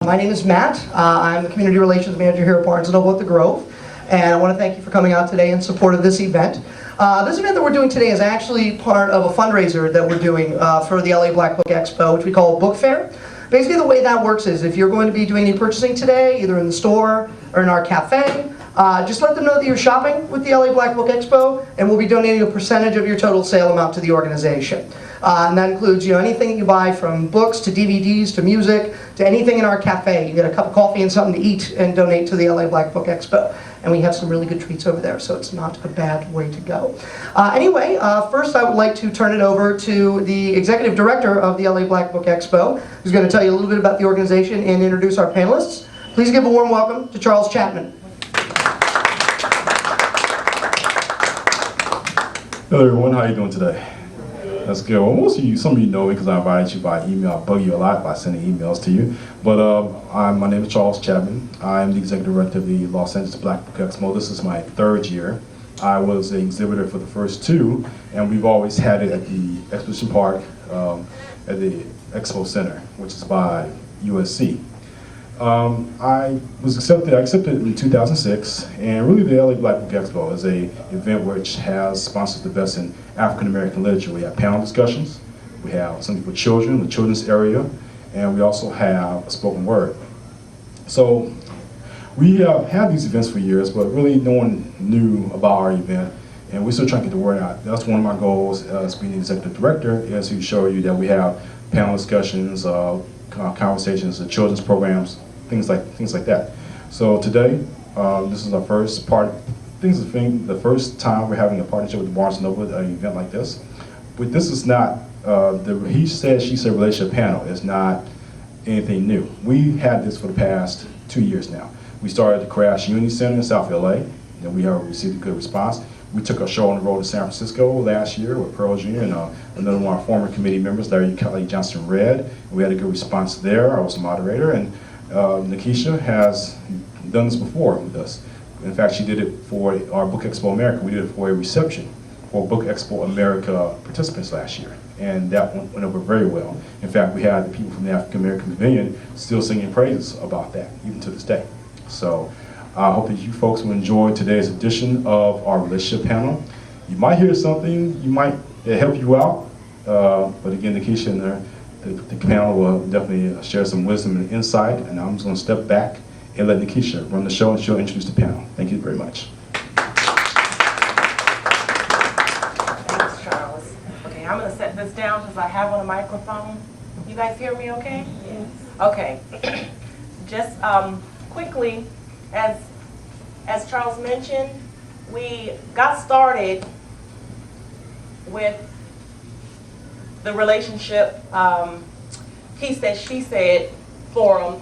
My name is Matt. I'm the Community Relations Manager here at Barnes & Noble at the Grove. And I want to thank you for coming out today in support of this event. This event that we're doing today is actually part of a fundraiser that we're doing for the LA Black Book Expo, which we call a book fair. Basically the way that works is if you're going to be doing any purchasing today, either in the store or in our cafe, just let them know that you're shopping with the LA Black Book Expo, and we'll be donating a percentage of your total sale amount to the organization. And that includes, anything you buy from books to DVDs to music to anything in our cafe. You get a cup of coffee and something to eat and donate to the LA Black Book Expo. And we have some really good treats over there, so it's not a bad way to go. Anyway, first I would like to turn it over to the Executive Director of the LA Black Book Expo, who's going to tell you a little bit about the organization and introduce our panelists. Please give a warm welcome to Charles Chapman. Hello everyone, how are you doing today? That's good. Well, most of you, some of you know me because I invited you by email. I bug you a lot by sending emails to you. But my name is Charles Chapman. I'm the Executive Director of the Los Angeles Black Book Expo. This is my third year. I was an exhibitor for the first two, and we've always had it at the Exposition Park at the Expo Center, which is by USC. I accepted in 2006, and really the LA Black Book Expo is an event which has sponsors the best in African American literature. We have panel discussions, we have something for children, the children's area, and we also have a spoken word. So we have had these events for years, but really no one knew about our event, and we're still trying to get the word out. That's one of my goals as being the executive director, is to show you that we have panel discussions, conversations, the children's programs, things like that. So today, this is our first part. The first time we're having a partnership with Barnes & Noble at an event like this. But this is not the he said, she said relationship panel is not anything new. We had this for the past 2 years now. We started the Crash Uni Center in South LA, and we have received a good response. We took a show on the road to San Francisco last year with Pearl Jr. and another one of our former committee members, Larry Kelly Johnson Red. And we had a good response there. I was a moderator, and Nikisha has done this before with us. In fact, she did it for our Book Expo America. We did it for a reception for Book Expo America participants last year, and that went over very well. In fact, we had the people from the African American Pavilion still singing praises about that, even to this day. So I hope that you folks will enjoy today's edition of our relationship panel. You might hear something, you might help you out, but again, Nikisha and the panel will definitely share some wisdom and insight, and I'm just going to step back and let Nikisha run the show, and she'll introduce the panel. Thank you very much. Thanks, Charles. Okay, I'm going to set this down because I have on a microphone. You guys hear me okay? Yes. Okay. Just quickly, as Charles mentioned, we got started with the relationship he said, she said forum.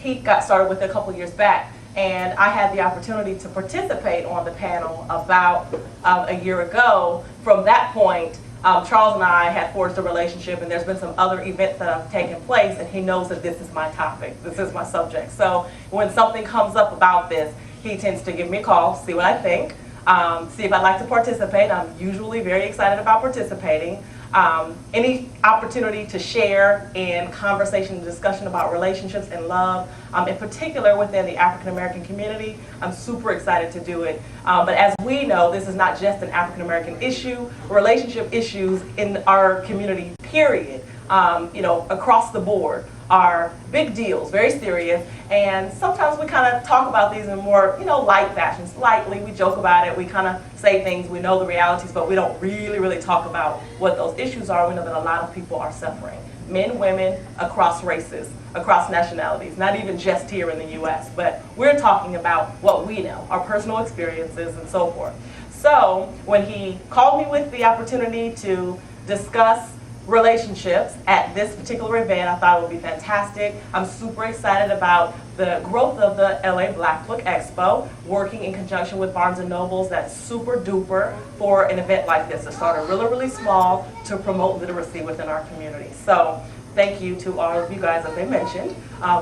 He got started with it a couple years back, and I had the opportunity to participate on the panel about a year ago. From that point, Charles and I had forged a relationship, and there's been some other events that have taken place, and he knows that this is my topic, this is my subject. So when something comes up about this, he tends to give me a call, see what I think, see if I'd like to participate. I'm usually very excited about participating. Any opportunity to share in conversation and discussion about relationships and love, in particular within the African American community, I'm super excited to do it. But as we know, this is not just an African American issue. Relationship issues in our community, period, across the board, are big deals, very serious, and sometimes we kind of talk about these in more, light fashion. Lightly, we joke about it, we kind of say things, we know the realities, but we don't really talk about what those issues are. We know that a lot of people are suffering. Men, women, across races, across nationalities, not even just here in the US, but we're talking about what we know, our personal experiences and so forth. So when he called me with the opportunity to discuss relationships at this particular event, I thought it would be fantastic. I'm super excited about the growth of the LA Black Book Expo, working in conjunction with Barnes & Nobles. That's super duper for an event like this, to start really small to promote literacy within our community. So thank you to all of you guys, as I mentioned,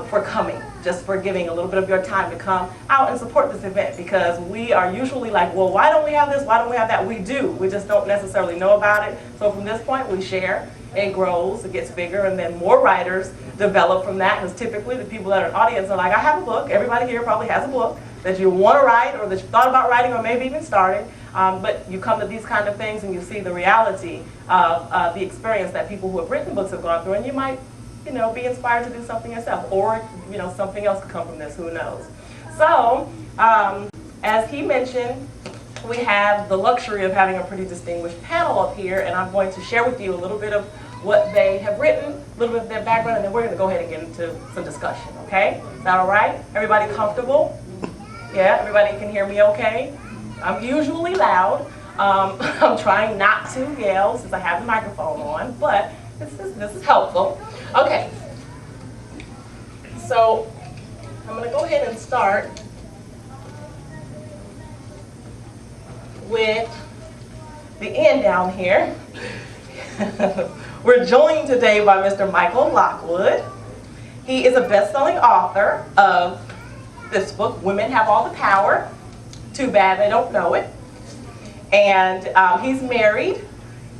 for coming, just for giving a little bit of your time to come out and support this event, because we are usually like, well, why don't we have this, why don't we have that? We do, we just don't necessarily know about it. So from this point, we share, it grows, it gets bigger, and then more writers develop from that, because typically the people that are in the audience are like, I have a book. Everybody here probably has a book that you want to write, or that you thought about writing, or maybe even starting. But you come to these kind of things and you see the reality of the experience that people who have written books have gone through, and you might, be inspired to do something yourself, or something else could come from this. Who knows? So, as he mentioned, we have the luxury of having a pretty distinguished panel up here, and I'm going to share with you a little bit of what they have written, a little bit of their background, and then we're going to go ahead and get into some discussion, okay? Is that all right? Everybody comfortable? Yeah, everybody can hear me okay? I'm usually loud. I'm trying not to yell since I have the microphone on, but this is helpful. Okay, so I'm going to go ahead and start with the end down here. We're joined today by Mr. Michael Lockwood. He is a best-selling author of this book, Women Have All the Power. Too bad they don't know it. And he's married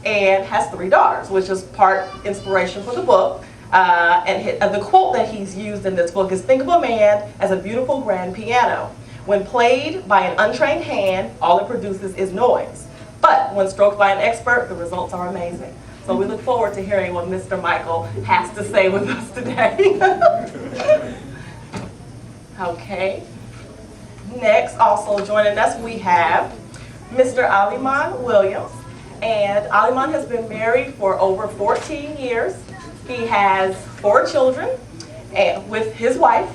and has 3 daughters, which is part inspiration for the book. And the quote that he's used in this book is, think of a man as a beautiful grand piano. When played by an untrained hand, all it produces is noise. But when stroked by an expert, the results are amazing. So we look forward to hearing what Mr. Michael has to say with us today. Okay. Next, also joining us, we have Mr. Aliman Williams. And Aliman has been married for over 14 years. He has 4 children with his wife.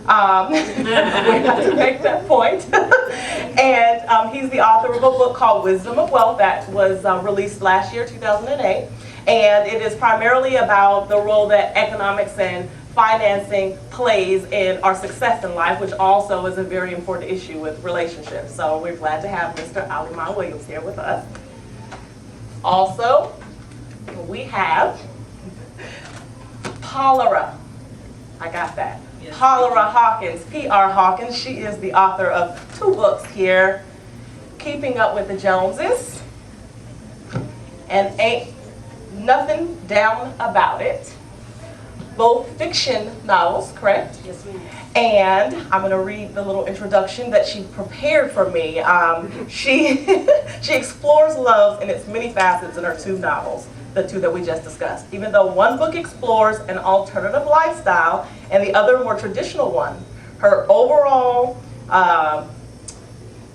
We have to make that point. And he's the author of a book called Wisdom of Wealth that was released last year, 2008. And it is primarily about the role that economics and financing plays in our success in life, which also is a very important issue with relationships. So we're glad to have Mr. Aliman Williams here with us. Also, we have Paula. I got that. Yes. Paula Hawkins, P.R. Hawkins. She is the author of 2 books here, Keeping Up with the Joneses and Ain't Nothing Down About It. Both fiction novels, correct? Yes, ma'am. And I'm going to read the little introduction that she prepared for me. She explores love in its many facets in her 2 novels, the 2 that we just discussed. Even though one book explores an alternative lifestyle and the other a more traditional one, her overall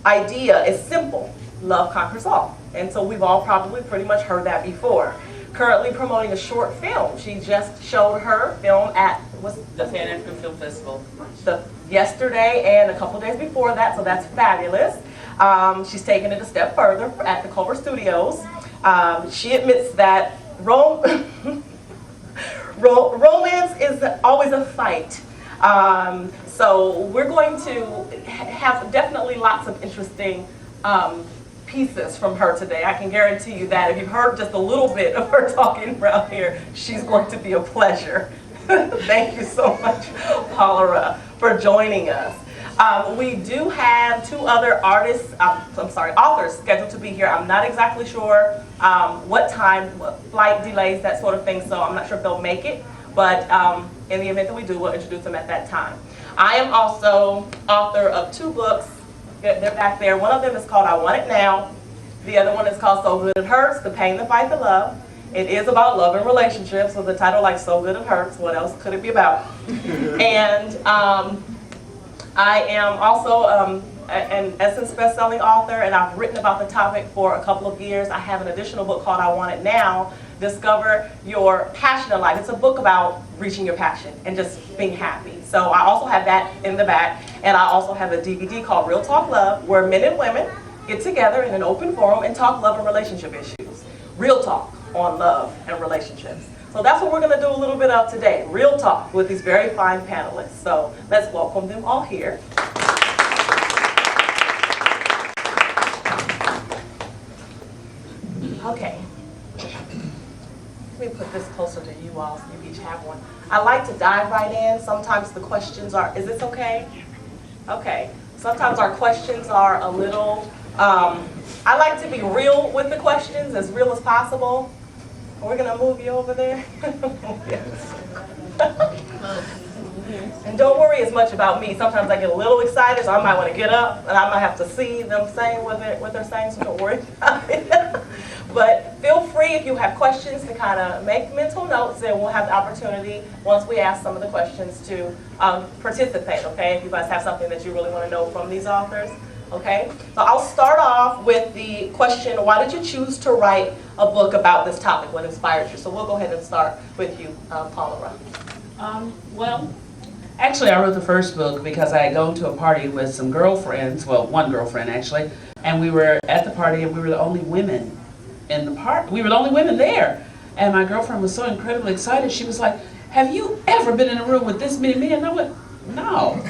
idea is simple. Love conquers all. And so we've all probably pretty much heard that before. Currently promoting a short film. She just showed her film at The Pan African Film Festival. Yesterday and a couple days before that, so that's fabulous. She's taken it a step further at the Culver Studios. She admits that romance is always a fight. So we're going to have definitely lots of interesting pieces from her today. I can guarantee you that if you've heard just a little bit of her talking around here, she's going to be a pleasure. Thank you so much, Paula, for joining us. We do have 2 other authors scheduled to be here. I'm not exactly sure what time, flight delays, that sort of thing, so I'm not sure if they'll make it, but in the event that we do, we'll introduce them at that time. I am also author of 2 books. They're back there. One of them is called I Want It Now. The other one is called So Good It Hurts, The Pain, the Fight, the Love. It is about love and relationships, so the title, like, So Good It Hurts, what else could it be about? And I am also an Essence best-selling author, and I've written about the topic for a couple of years. I have an additional book called I Want It Now, Discover Your Passion in Life. It's a book about reaching your passion and just being happy. So I also have that in the back, and I also have a DVD called Real Talk Love, where men and women get together in an open forum and talk love and relationship issues. Real talk on love and relationships. So that's what we're going to do a little bit of today, real talk with these very fine panelists. So let's welcome them all here. Okay. Let me put this closer to you all so you each have one. I like to dive right in. Sometimes the questions are, is this okay? Okay. Sometimes our questions are a little, I like to be real with the questions, as real as possible. We're gonna move you over there. Yes. And don't worry as much about me. Sometimes I get a little excited, so I might want to get up, and I might have to see them saying what they're saying, so don't worry about it. But feel free, if you have questions, to kind of make mental notes, and we'll have the opportunity, once we ask some of the questions, to participate, okay? If you guys have something that you really want to know from these authors, okay? So I'll start off with the question, why did you choose to write a book about this topic? What inspired you? So we'll go ahead and start with you, Paula. Well, actually I wrote the first book because I had gone to a party with some girlfriends, well, one girlfriend actually, and we were at the party and we were the only women in the party. We were the only women there. And my girlfriend was so incredibly excited. She was like, have you ever been in a room with this many men? And I went, no.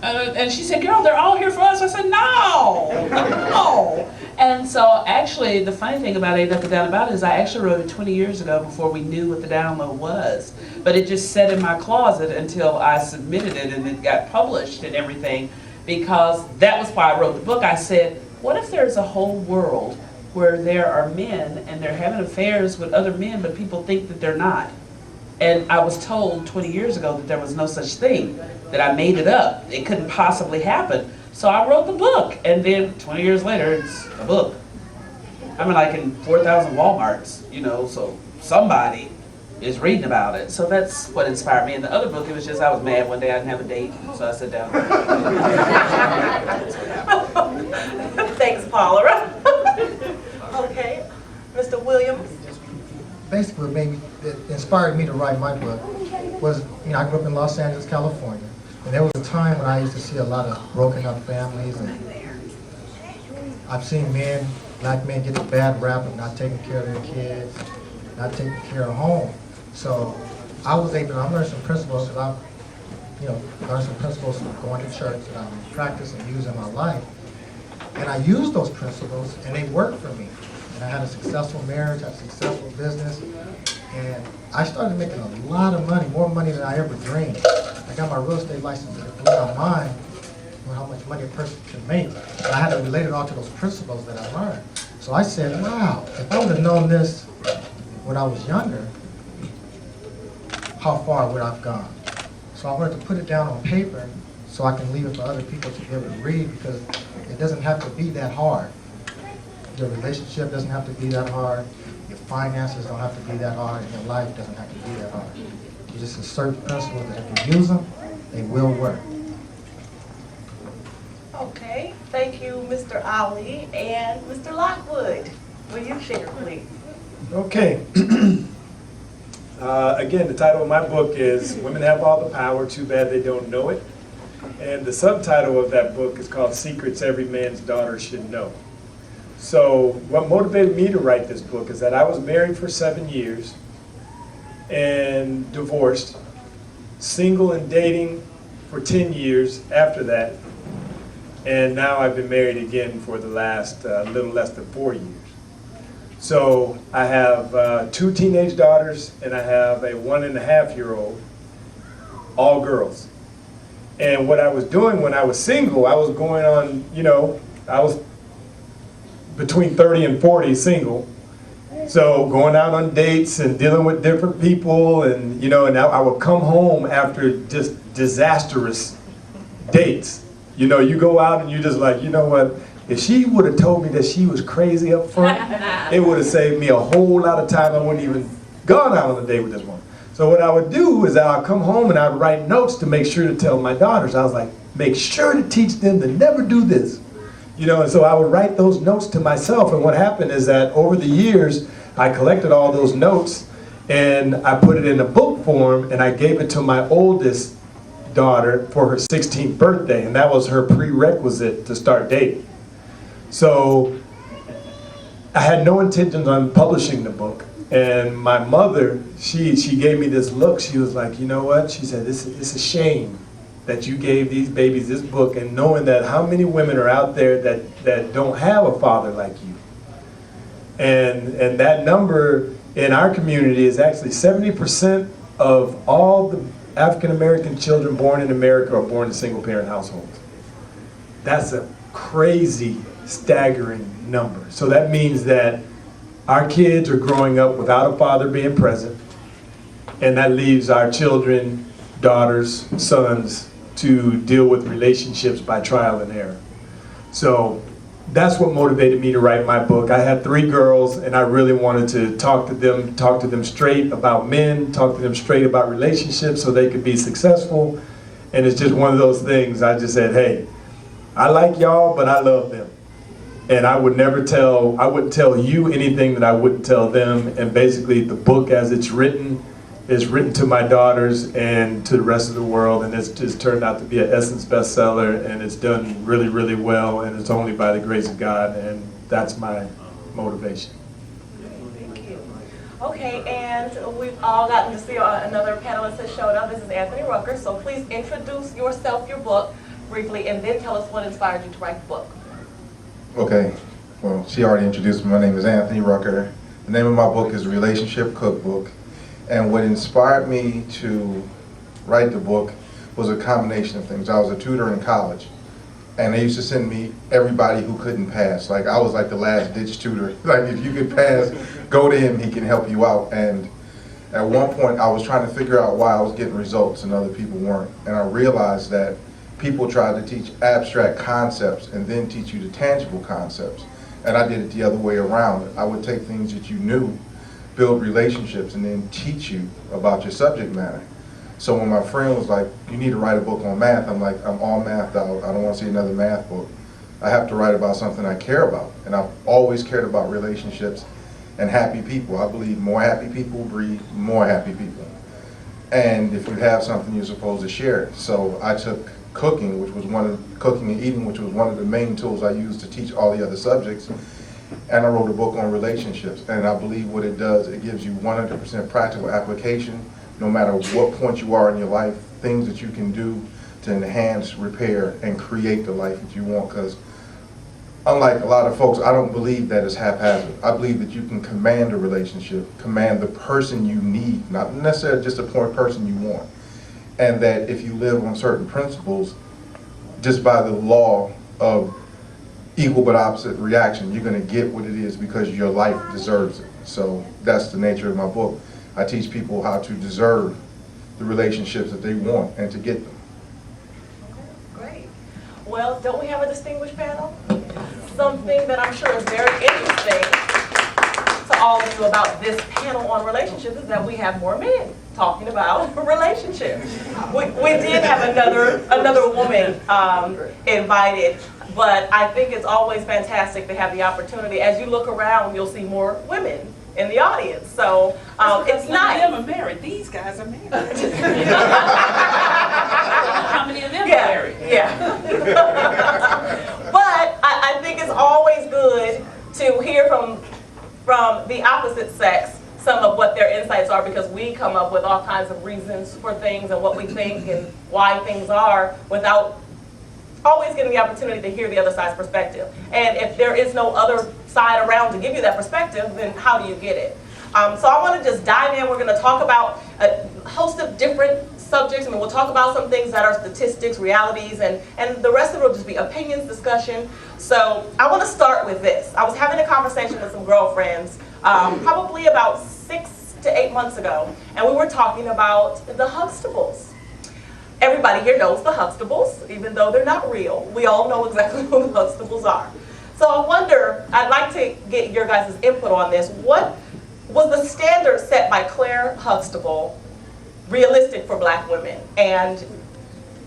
And she said, girl, they're all here for us. I said, no, no. And so actually, the funny thing about Ain't Nothing Down About It is I actually wrote it 20 years ago before we knew what the download was. But it just sat in my closet until I submitted it and it got published and everything, because that was why I wrote the book. I said, what if there's a whole world where there are men and they're having affairs with other men, but people think that they're not? And I was told 20 years ago that there was no such thing, that I made it up. It couldn't possibly happen. So I wrote the book, and then 20 years later, it's a book. I mean, like in 4,000 Walmarts, you know, so somebody is reading about it. So that's what inspired me. And the other book, it was just, I was mad one day, I didn't have a date, so I sat down. Thanks, Paula. Okay, Mr. Williams. Basically, it inspired me to write my book was, I grew up in Los Angeles, California, and there was a time when I used to see a lot of broken up families, and I've seen black men get a bad rap of not taking care of their kids, not taking care of home. So I was able to learn some principles that learned some principles from going to church that I practice and use in my life. And I used those principles, and they worked for me. And I had a successful marriage, I had a successful business, and I started making a lot of money, more money than I ever dreamed. I got my real estate license, and it blew my mind on how much money a person can make. And I had to relate it all to those principles that I learned. So I said, wow, if I would have known this when I was younger, how far would I have gone? So I wanted to put it down on paper so I can leave it for other people to be able to read, because it doesn't have to be that hard. Your relationship doesn't have to be that hard. Your finances don't have to be that hard. And your life doesn't have to be that hard. You just insert principles that if you use them, they will work. Okay, thank you, Mr. Ali. And Mr. Lockwood, will you share, please? Okay. Again, the title of my book is Women Have All the Power, Too Bad They Don't Know It. And the subtitle of that book is called Secrets Every Man's Daughter Should Know. So what motivated me to write this book is that I was married for 7 years and divorced, single and dating for 10 years after that, and now I've been married again for the last little less than 4 years. So I have 2 teenage daughters and I have a 1.5-year-old, all girls. And what I was doing when I was single, I was going on, I was between 30 and 40 single. So going out on dates and dealing with different people, and and I would come home after just disastrous dates. You go out and you're just like, you know what, if she would have told me that she was crazy up front, it would have saved me a whole lot of time. I wouldn't even gone out on a date with this woman. So what I would do is I'd come home and I'd write notes to make sure to tell my daughters. I was like, make sure to teach them to never do this. And so I would write those notes to myself, and what happened is that over the years, I collected all those notes, and I put it in a book form, and I gave it to my oldest daughter for her 16th birthday, and that was her prerequisite to start dating. So I had no intentions on publishing the book, and my mother, she gave me this look. She was like, you know what? She said, it's a shame that you gave these babies this book, and knowing that how many women are out there that don't have a father like you. And that number in our community is actually 70% of all the African American children born in America are born in single parent households. That's a crazy, staggering number. So that means that Our kids are growing up without a father being present, and that leaves our children, daughters, sons, to deal with relationships by trial and error. So that's what motivated me to write my book. I had 3 girls, and I really wanted to talk to them straight about men, talk to them straight about relationships so they could be successful. And it's just one of those things. I just said, hey, I like y'all, but I love them. And I wouldn't tell you anything that I wouldn't tell them. And basically the book as it's written is written to my daughters and to the rest of the world. And it's just turned out to be an Essence bestseller, and it's done really, really well. And it's only by the grace of God, and that's my motivation. Thank you. Okay, and we've all gotten to see another panelist has showed up. This is Anthony Rucker. So please introduce yourself, your book, briefly, and then tell us what inspired you to write the book. Okay, well, she already introduced me. My name is Anthony Rucker. The name of my book is Relationship Cookbook. And what inspired me to write the book was a combination of things. I was a tutor in college, and they used to send me everybody who couldn't pass. Like, I was like the last ditch tutor. Like, if you could pass, go to him, he can help you out. And at one point, I was trying to figure out why I was getting results and other people weren't. And I realized that people tried to teach abstract concepts and then teach you the tangible concepts. And I did it the other way around. I would take things that you knew, build relationships, and then teach you about your subject matter. So when my friend was like, you need to write a book on math, I'm like, I'm all mathed out. I don't want to see another math book. I have to write about something I care about. And I've always cared about relationships and happy people. I believe more happy people breed more happy people. And if you have something, you're supposed to share it. So I took cooking and eating, which was one of the main tools I used to teach all the other subjects, and I wrote a book on relationships. And I believe what it does, it gives you 100% practical application, no matter what point you are in your life, things that you can do to enhance, repair, and create the life that you want. Because unlike a lot of folks, I don't believe that it's haphazard. I believe that you can command a relationship, command the person you need, not necessarily just a person you want. And that if you live on certain principles, just by the law of equal but opposite reaction, you're going to get what it is because your life deserves it. So that's the nature of my book. I teach people how to deserve the relationships that they want and to get them. Great. Well, don't we have a distinguished panel? Something that I'm sure is very interesting to all of you about this panel on relationships is that we have more men talking about relationships. We did have another woman invited, but I think it's always fantastic to have the opportunity. As you look around, you'll see more women in the audience. So it's nice. Some of them are married. These guys are married. How many of them are married? Yeah. But I think it's always good to hear from the opposite sex some of what their insights are, because we come up with all kinds of reasons for things and what we think and why things are without always getting the opportunity to hear the other side's perspective. And if there is no other side around to give you that perspective, then how do you get it? So I want to just dive in. We're going to talk about a host of different subjects. I mean, we'll talk about some things that are statistics, realities, and the rest of it will just be opinions, discussion. So I want to start with this. I was having a conversation with some girlfriends probably about 6 to 8 months ago, and we were talking about the Huxtables. Everybody here knows the Huxtables, even though they're not real. We all know exactly who the Huxtables are. So I wonder, I'd like to get your guys' input on this. What was the standard set by Claire Huxtable realistic for black women? And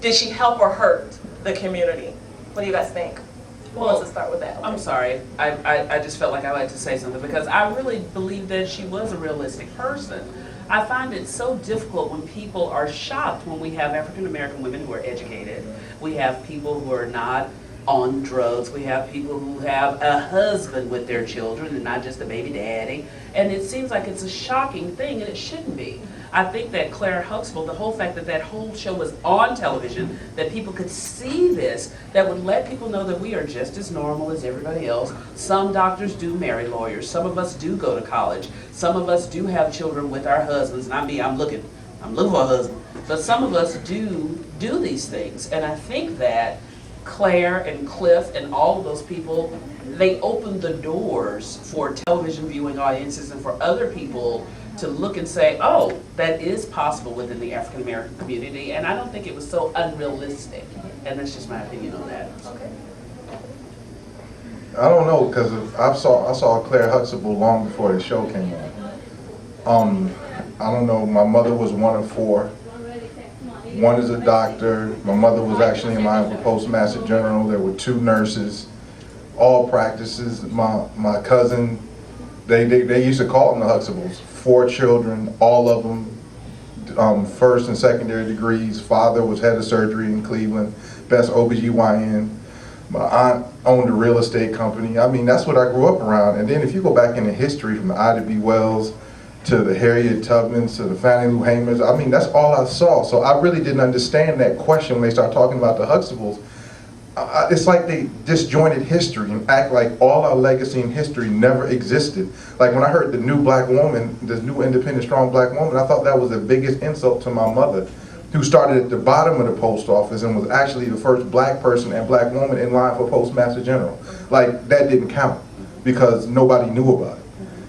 did she help or hurt the community? What do you guys think? Who wants to start with that? I'm sorry. I just felt like I had to say something because I really believe that she was a realistic person. I find it so difficult when people are shocked when we have African American women who are educated. We have people who are not on drugs. We have people who have a husband with their children and not just a baby daddy. And it seems like it's a shocking thing, and it shouldn't be. I think that Claire Huxtable, the whole fact that that whole show was on television, that people could see this, that would let people know that we are just as normal as everybody else. Some doctors do marry lawyers. Some of us do go to college. Some of us do have children with our husbands. Not me, I'm looking for a husband. But some of us do these things. And I think that Claire and Cliff and all of those people, they opened the doors for television viewing audiences and for other people to look and say, oh, that is possible within the African American community, and I don't think it was so unrealistic. And that's just my opinion on that. Okay. I don't know, because I saw Claire Huxtable long before the show came on. I don't know, my mother was one of four. One is a doctor. My mother was actually in line for Postmaster General. There were 2 nurses, all practices. My cousin, they used to call them the Huxtables. 4 children, all of them first and secondary degrees. Father was head of surgery in Cleveland, best OBGYN. My aunt owned a real estate company. I mean, that's what I grew up around. And then if you go back into history, from the Ida B. Wells to the Harriet Tubmans to the Fannie Lou Hamers, I mean, that's all I saw. So I really didn't understand that question when they started talking about the Huxtables. It's like they disjointed history and act like all our legacy and history never existed. Like when I heard the new black woman, this new independent, strong black woman, I thought that was the biggest insult to my mother, who started at the bottom of the post office and was actually the first black person and black woman in line for Postmaster General. Like, that didn't count because nobody knew about it.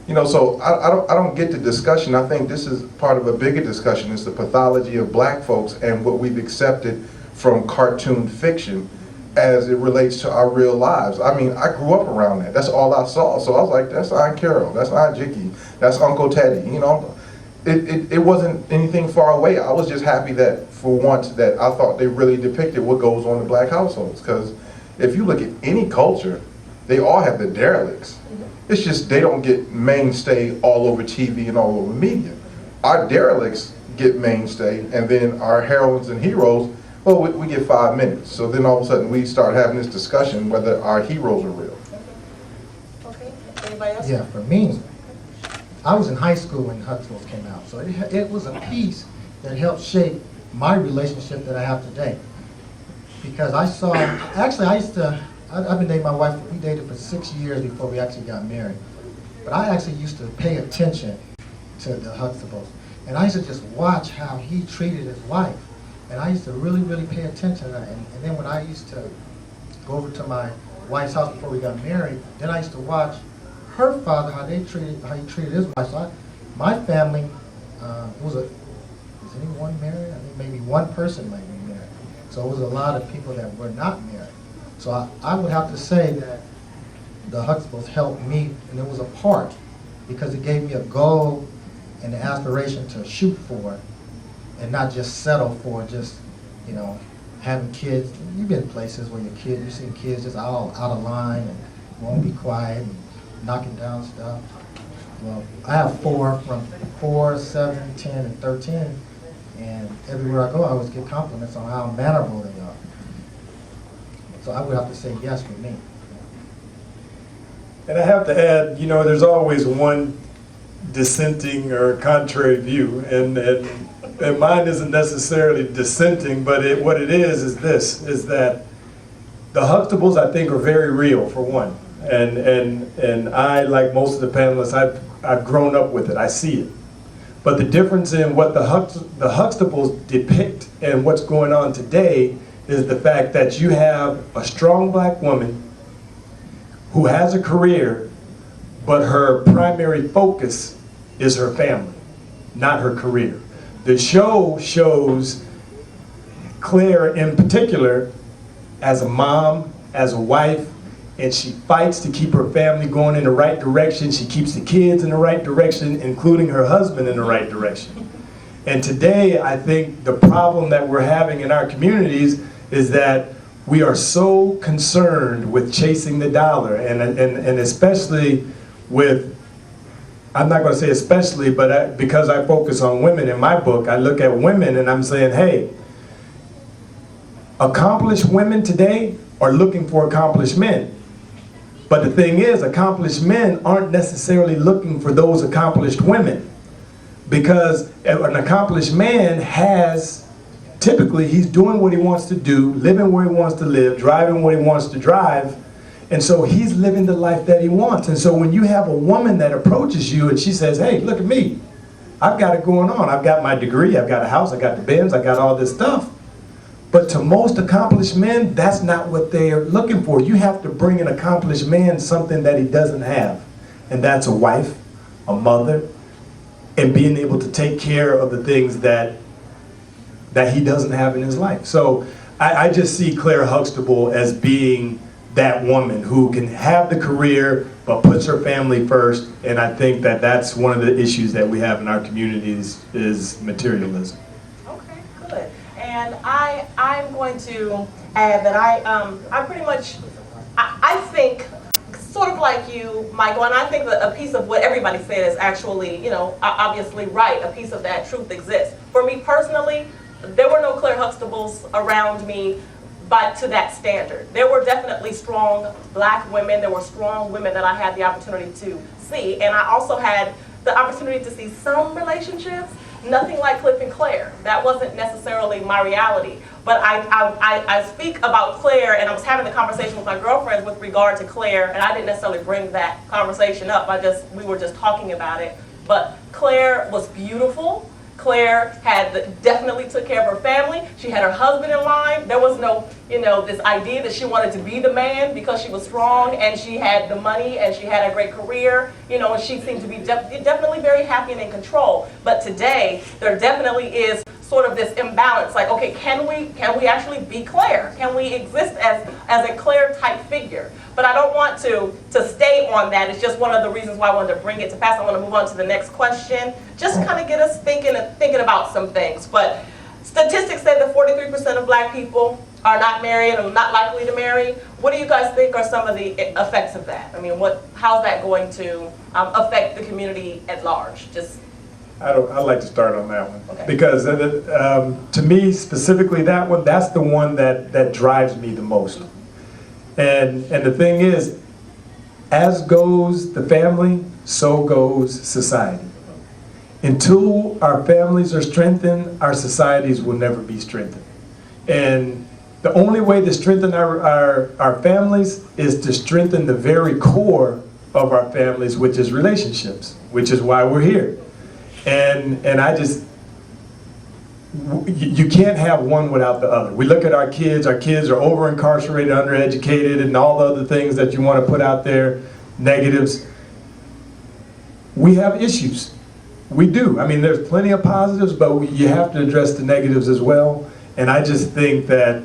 You know, so I don't get the discussion. I think this is part of a bigger discussion. It's the pathology of black folks and what we've accepted from cartoon fiction as it relates to our real lives. I mean, I grew up around that. That's all I saw. So I was like, that's Aunt Carol, that's Aunt Jicky, that's Uncle Teddy, you know. It wasn't anything far away. I was just happy that, for once, that I thought they really depicted what goes on in black households. Because if you look at any culture, they all have the derelicts. It's just they don't get mainstay all over TV and all over media. Our derelicts get mainstay, and then our heroines and heroes, well, we get 5 minutes. So then all of a sudden we start having this discussion whether our heroes are real. Okay, anybody else? Yeah, for me, I was in high school when Huxtables came out, so it was a piece that helped shape my relationship that I have today. Because I saw, actually I've been dating my wife, we dated for 6 years before we actually got married. But I actually used to pay attention to the Huxtables. And I used to just watch how he treated his wife. And I used to really, really pay attention to that. And then when I used to go over to my wife's house before we got married, then I used to watch her father, how he treated his wife. So my family is anyone married? I think maybe one person might be married. So it was a lot of people that were not married. So I would have to say that the Huxtables helped me, and it was a part, because it gave me a goal and the aspiration to shoot for, and not just settle for just, you know, having kids. You've been places where you've seen kids just all out of line and won't be quiet and knocking down stuff. Well, I have 4 from 4, 7, 10, and 13, and everywhere I go I always get compliments on how mannerable they are. So I would have to say yes for me. And I have to add, you know, there's always one dissenting or contrary view, and mine isn't necessarily dissenting, but what it is this, is that the Huxtables, I think, are very real, for one. And I, like most of the panelists, I've grown up with it. I see it. But the difference in what the Huxtables depict and what's going on today is the fact that you have a strong black woman who has a career, but her primary focus is her family, not her career. The show shows Claire in particular as a mom, as a wife, and she fights to keep her family going in the right direction. She keeps the kids in the right direction, including her husband in the right direction. And today, I think the problem that we're having in our communities is that we are so concerned with chasing the dollar, and especially with, I'm not going to say especially, but because I focus on women in my book, I look at women and I'm saying, hey, accomplished women today are looking for accomplished men. But the thing is, accomplished men aren't necessarily looking for those accomplished women, because an accomplished man has, typically, he's doing what he wants to do, living where he wants to live, driving what he wants to drive, and so he's living the life that he wants. And so when you have a woman that approaches you and she says, hey, look at me, I've got it going on. I've got my degree, I've got a house, I got the Benz, I got all this stuff. But But to most accomplished men, that's not what they're looking for. You have to bring an accomplished man something that he doesn't have. And that's a wife, a mother, and being able to take care of the things that he doesn't have in his life. So I just see Claire Huxtable as being that woman who can have the career but puts her family first, and I think that that's one of the issues that we have in our communities is materialism. Okay, good. And I'm going to add that I pretty much, I think, sort of like you, Michael, and I think that a piece of what everybody said is actually, you know, obviously right. A piece of that truth exists. For me personally, there were no Claire Huxtables around me to that standard. There were definitely strong black women. There were strong women that I had the opportunity to see. And I also had the opportunity to see some relationships, nothing like Cliff and Claire. That wasn't necessarily my reality. But I speak about Claire, and I was having the conversation with my girlfriends with regard to Claire, and I didn't necessarily bring that conversation up. We were just talking about it. But Claire was beautiful. Claire definitely took care of her family. She had her husband in line. There was no, this idea that she wanted to be the man because she was strong and she had the money and she had a great career, and she seemed to be definitely very happy and in control. But today, there definitely is sort of this imbalance. Like, okay, can we actually be Claire? Can we exist as a Claire type figure? But I don't want to stay on that. It's just one of the reasons why I wanted to bring it to pass. I want to move on to the next question. Just kind of get us thinking about some things. But statistics say that 43% of black people are not married or not likely to marry. What do you guys think are some of the effects of that? I mean, how's that going to affect the community at large? I'd like to start on that one. Okay. Because to me, specifically that one, that's the one that drives me the most. And the thing is, as goes the family, so goes society. Until our families are strengthened, our societies will never be strengthened. And the only way to strengthen our families is to strengthen the very core of our families, which is relationships, which is why we're here. And you can't have one without the other. We look at our kids are over-incarcerated, undereducated, and all the other things that you want to put out there, negatives. We have issues. We do. I mean, there's plenty of positives, but you have to address the negatives as well. And I just think that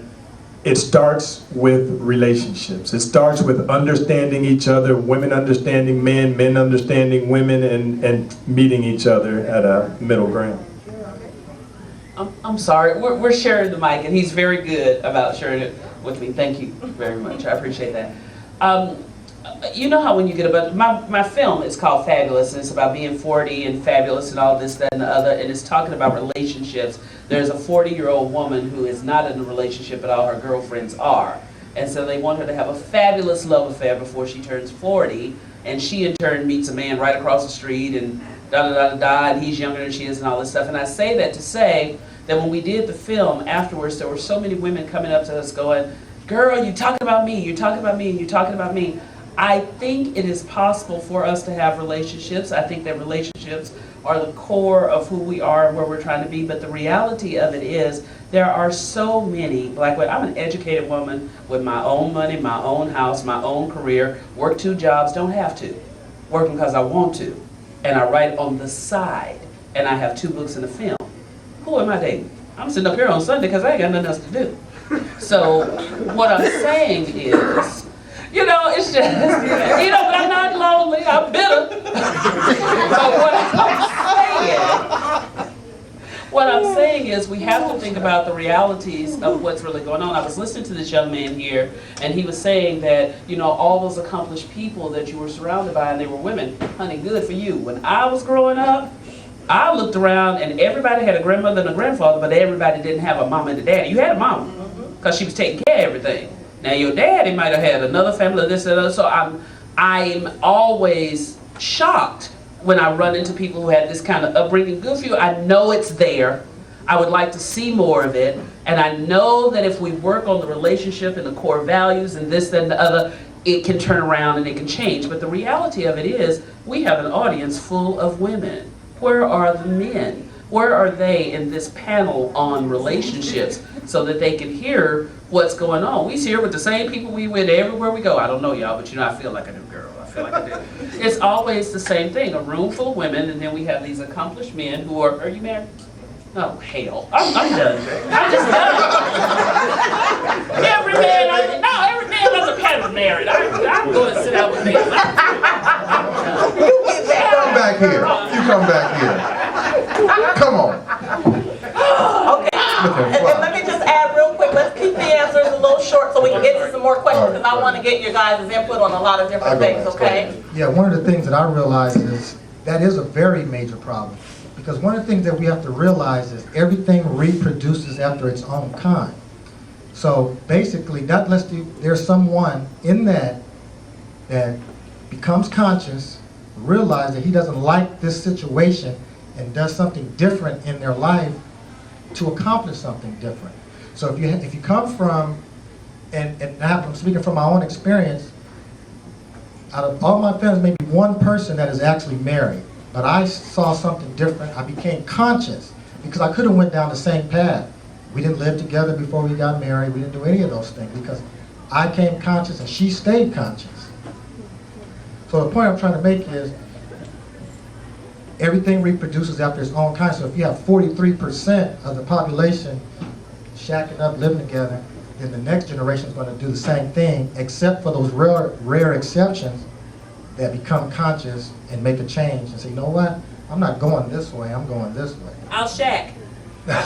it starts with relationships. It starts with understanding each other, women understanding men, men understanding women, and meeting each other at a middle ground. I'm sorry, we're sharing the mic, and he's very good about sharing it with me. Thank you very much. I appreciate that. You know how when you get about my film is called Fabulous, and it's about being 40 and fabulous and all this, that, and the other, and it's talking about relationships. There's a 40-year-old woman who is not in a relationship, but all her girlfriends are. And so they want her to have a fabulous love affair before she turns 40, and she in turn meets a man right across the street, and da-da-da-da-da, and he's younger than she is and all this stuff. And I say that to say that when we did the film, afterwards, there were so many women coming up to us going, girl, you're talking about me, you're talking about me, and you're talking about me. I think it is possible for us to have relationships. I think that relationships are the core of who we are and where we're trying to be. But the reality of it is there are so many black women. I'm an educated woman with my own money, my own house, my own career, work 2 jobs, don't have to. Working because I want to. And I write on the side. And I have 2 books in the film. Who am I dating? I'm sitting up here on Sunday because I ain't got nothing else to do. So what I'm saying is, it's just, but I'm not lonely, I'm bitter. But what I'm saying is we have to think about the realities of what's really going on. I was listening to this young man here, and he was saying that, all those accomplished people that you were surrounded by, and they were women. Honey, good for you. When I was growing up, I looked around, and everybody had a grandmother and a grandfather, but everybody didn't have a mama and a daddy. You had a mama, because she was taking care of everything. Now your daddy might have had another family, this and that. So I'm always shocked when I run into people who had this kind of upbringing. Good for you. I know it's there. I would like to see more of it. And I know that if we work on the relationship and the core values and this, that, and the other, it can turn around and it can change. But the reality of it is we have an audience full of women. Where are the men? Where are they in this panel on relationships so that they can hear what's going on? We here with the same people we with everywhere we go. I don't know y'all, but you know, I feel like I do, girl. I feel like I do. It's always the same thing, a room full of women, and then we have these accomplished men who are you married? Oh, hell. I'm done. I'm just done. Every man on the panel is married. I'm going to sit out with me. Come back here. You come back here. Come on. Okay, and let me just add real quick, let's keep the answers a little short so we can get to some more questions, because I want to get your guys' input on a lot of different things, okay? Yeah, one of the things that I realize is that is a very major problem. Because one of the things that we have to realize is everything reproduces after its own kind. So basically, that lets there's someone in that becomes conscious, realize that he doesn't like this situation, and does something different in their life to accomplish something different. So if you come from, and I'm speaking from my own experience, out of all my friends, maybe one person that is actually married. But I saw something different. I became conscious because I could have went down the same path. We didn't live together before we got married. We didn't do any of those things because I came conscious and she stayed conscious. So the point I'm trying to make is everything reproduces after its own kind. So if you have 43% of the population shacking up, living together, then the next generation is going to do the same thing, except for those rare exceptions that become conscious and make a change and say, you know what, I'm not going this way, I'm going this way. I'll shack. Shack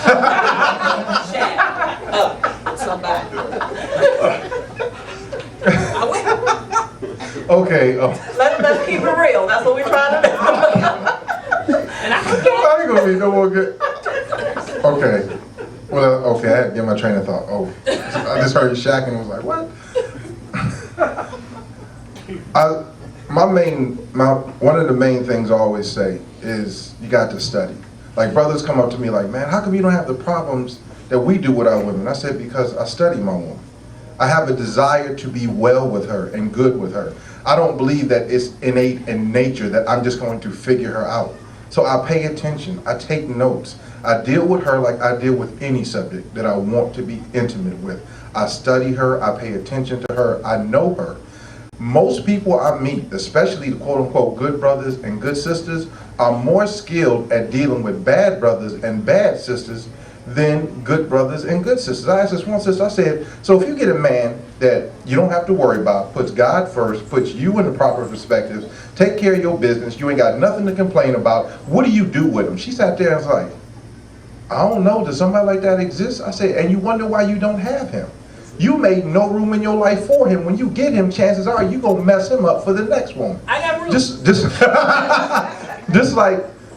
up with somebody. Okay. Let's keep it real, that's what we're trying to do. And I I ain't gonna be no more good. Okay. Well, okay, I had to get my train of thought. Oh, I just heard you shacking and was like, what? One of the main things I always say is you got to study. Like brothers come up to me like, man, how come you don't have the problems that we do with our women? I said, because I study my woman. I have a desire to be well with her and good with her. I don't believe that it's innate in nature that I'm just going to figure her out. So I pay attention, I take notes. I deal with her like I deal with any subject that I want to be intimate with. I study her, I pay attention to her, I know her. Most people I meet, especially the quote-unquote good brothers and good sisters, are more skilled at dealing with bad brothers and bad sisters than good brothers and good sisters. I asked this one sister, I said, so if you get a man that you don't have to worry about, puts God first, puts you in the proper perspectives, take care of your business, you ain't got nothing to complain about, what do you do with him? She sat there and was like, I don't know, does somebody like that exist? I said, and you wonder why you don't have him. You made no room in your life for him. When you get him, chances are you gonna mess him up for the next woman. I got room.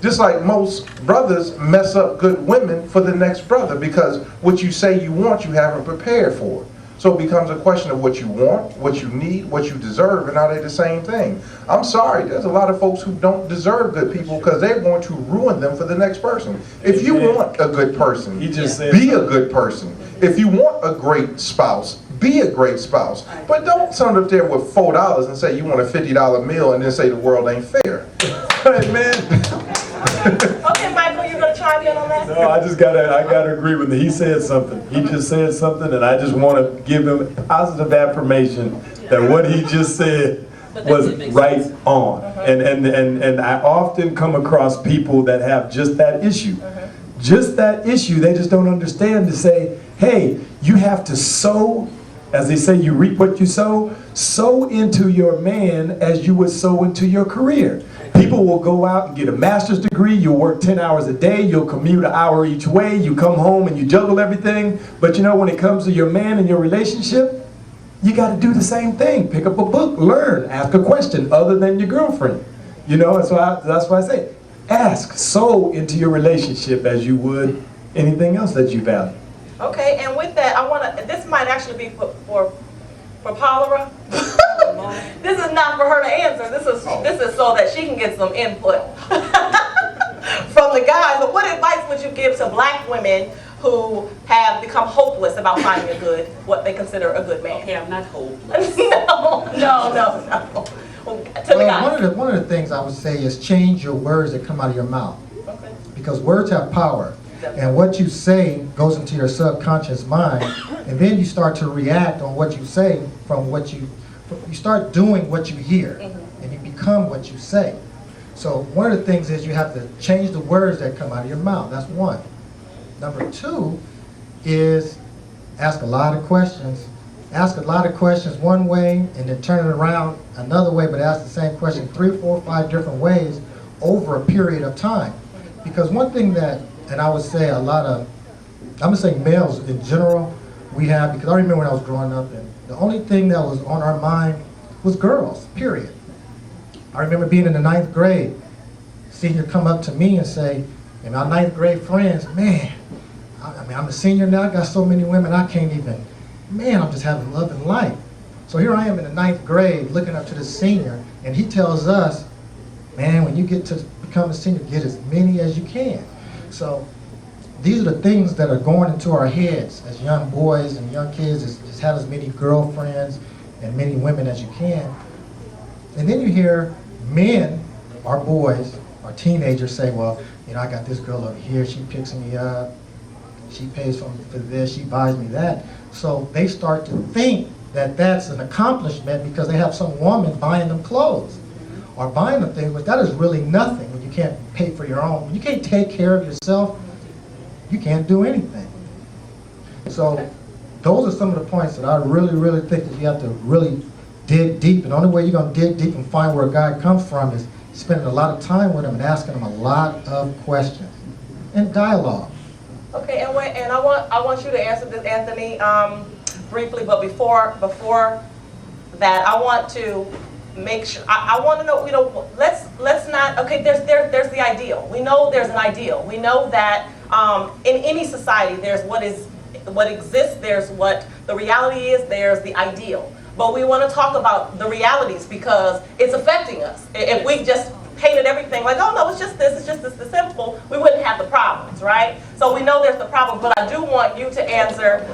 Just like most brothers mess up good women for the next brother, because what you say you want, you haven't prepared for. So it becomes a question of what you want, what you need, what you deserve, and are they the same thing? I'm sorry, there's a lot of folks who don't deserve good people because they're going to ruin them for the next person. If you want a good person, be a good person. If you want a great spouse, be a great spouse. But don't stand up there with $4 and say you want a $50 meal and then say the world ain't fair. Hey, man. Okay, Michael, you're gonna chime in on that? No, I gotta agree with him. He said something. He just said something, and I just want to give him positive affirmation that what he just said was right on. And I often come across people that have just that issue. Just that issue. They just don't understand to say, hey, you have to sow, as they say, you reap what you sow. Sow into your man as you would sow into your career. People will go out and get a master's degree, you'll work 10 hours a day, you'll commute an hour each way, you come home and you juggle everything. But you know, when it comes to your man and your relationship, you got to do the same thing. Pick up a book, learn, ask a question other than your girlfriend. You know, that's why I say, ask, sow into your relationship as you would anything else that you value. Okay, and with that, this might actually be for Paula. This is not for her to answer. This is so that she can get some input from the guys. But what advice would you give to black women who have become hopeless about finding what they consider a good man? Okay, I'm not hopeless. No. To the guys. One of the things I would say is change your words that come out of your mouth. Okay. because words have power. And what you say goes into your subconscious mind, and then you start to react on what you say from what you start doing what you hear, and you become what you say. So one of the things is you have to change the words that come out of your mouth. That's one. Number two is ask a lot of questions. Ask a lot of questions one way and then turn it around another way, but ask the same question 3, 4, 5 different ways over a period of time. Because one thing that, and I would say a lot of, I'm gonna say males in general, we have, because I remember when I was growing up, and the only thing that was on our mind was girls, period. I remember being in the 9th grade, senior come up to me and say, and my 9th grade friends, man, I mean, I'm a senior now, I got so many women, I can't even, man, I'm just having love and life. So here I am in the 9th grade looking up to the senior, and he tells us, man, when you get to become a senior, get as many as you can. So these are the things that are going into our heads as young boys and young kids, is just have as many girlfriends and many women as you can. And then you hear men, our boys, our teenagers say, well, you know, I got this girl over here, she picks me up, she pays for this, she buys me that. So they start to think that that's an accomplishment because they have some woman buying them clothes or buying them things, but that is really nothing when you can't pay for your own. When you can't take care of yourself, you can't do anything. So those are some of the points that I really, really think that you have to really dig deep. And the only way you're going to dig deep and find where a guy comes from is spending a lot of time with him and asking him a lot of questions and dialogue. Okay, and I want you to answer this, Anthony, briefly. But before that, I want to make sure. I want to know. You know, let's not. Okay, there's the ideal. We know there's an ideal. We know that in any society, there's what exists. There's what the reality is. There's the ideal. But we want to talk about the realities because it's affecting us. If we just painted everything like, oh no, it's just this, it's simple, we wouldn't have the problems, right? So we know there's the problem, but I do want you to answer,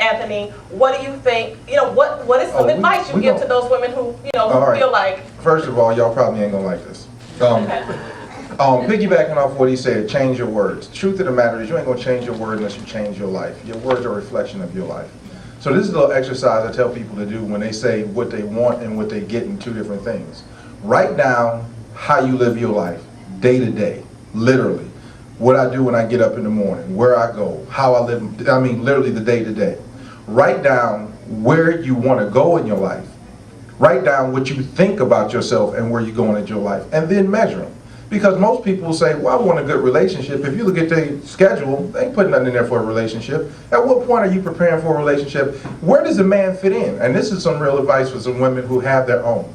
Anthony, what do you think, you know, what is some advice you give to those women who, you know, who feel like... First of all, y'all probably ain't gonna like this. Piggybacking off what he said, change your words. The truth of the matter is you ain't gonna change your words unless you change your life. Your words are a reflection of your life. So this is a little exercise I tell people to do when they say what they want and what they get in two different things. Write down how you live your life, day to day, literally. What I do when I get up in the morning, where I go, how I live, I mean literally the day to day. Write down where you want to go in your life. Write down what you think about yourself and where you're going in your life, and then measure them. Because most people will say, well, I want a good relationship. If you look at their schedule, they ain't putting nothing in there for a relationship. At what point are you preparing for a relationship? Where does a man fit in? And this is some real advice for some women who have their own.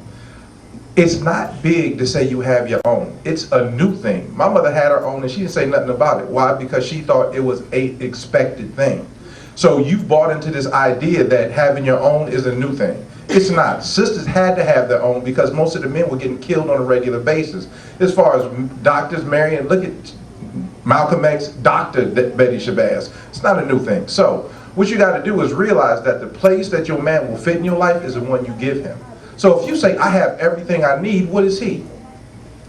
It's not big to say you have your own. It's a new thing. My mother had her own and she didn't say nothing about it. Why? Because she thought it was an expected thing. So you've bought into this idea that having your own is a new thing. It's not. Sisters had to have their own because most of the men were getting killed on a regular basis. As far as doctors marrying, look at Malcolm X, Dr. Betty Shabazz. It's not a new thing. So what you got to do is realize that the place that your man will fit in your life is the one you give him. So if you say, I have everything I need, what is he?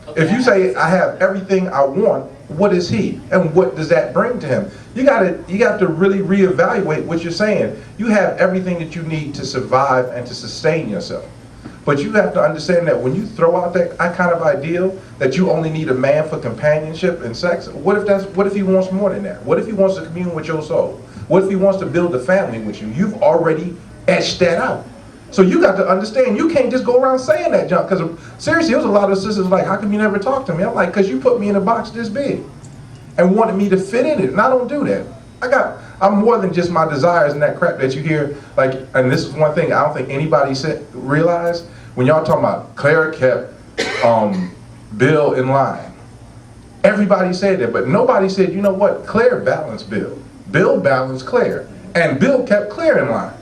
Okay. If you say, I have everything I want, what is he? And what does that bring to him? You got to really reevaluate what you're saying. You have everything that you need to survive and to sustain yourself. But you have to understand that when you throw out that kind of ideal, that you only need a man for companionship and sex, what if he wants more than that? What if he wants to commune with your soul? What if he wants to build a family with you? You've already etched that out. So you got to understand, you can't just go around saying that junk. Because seriously, there was a lot of sisters like, how come you never talk to me? I'm like, because you put me in a box this big and wanted me to fit in it, and I don't do that. I'm more than just my desires and that crap that you hear. Like, and this is one thing I don't think anybody realized when y'all talking about Claire kept Bill in line. Everybody said that, but nobody said, you know what? Claire balanced Bill. Bill balanced Claire, and Bill kept Claire in line.